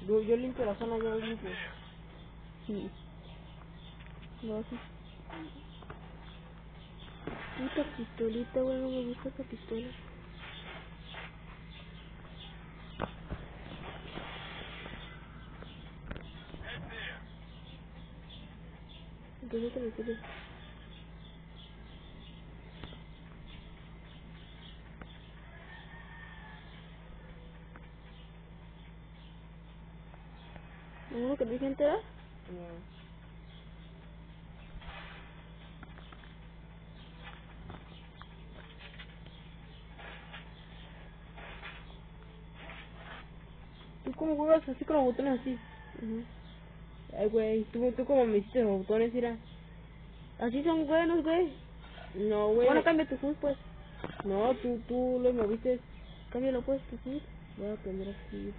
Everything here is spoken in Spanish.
Yo limpio la zona, yo limpio. Sí. No, sí. Esta pistolita, güey, no me gusta esta pistola. Entonces te lo quieres. ¿Uno que dije entera? No. ¿Tú cómo juegas así con los botones así? Ay, güey, tú como me hiciste los botones, mira. Así son buenos, güey. No, güey. Bueno, cambia tu food, pues. No, tú los moviste. Cámbialo, pues, tu food. Voy a aprender aquí,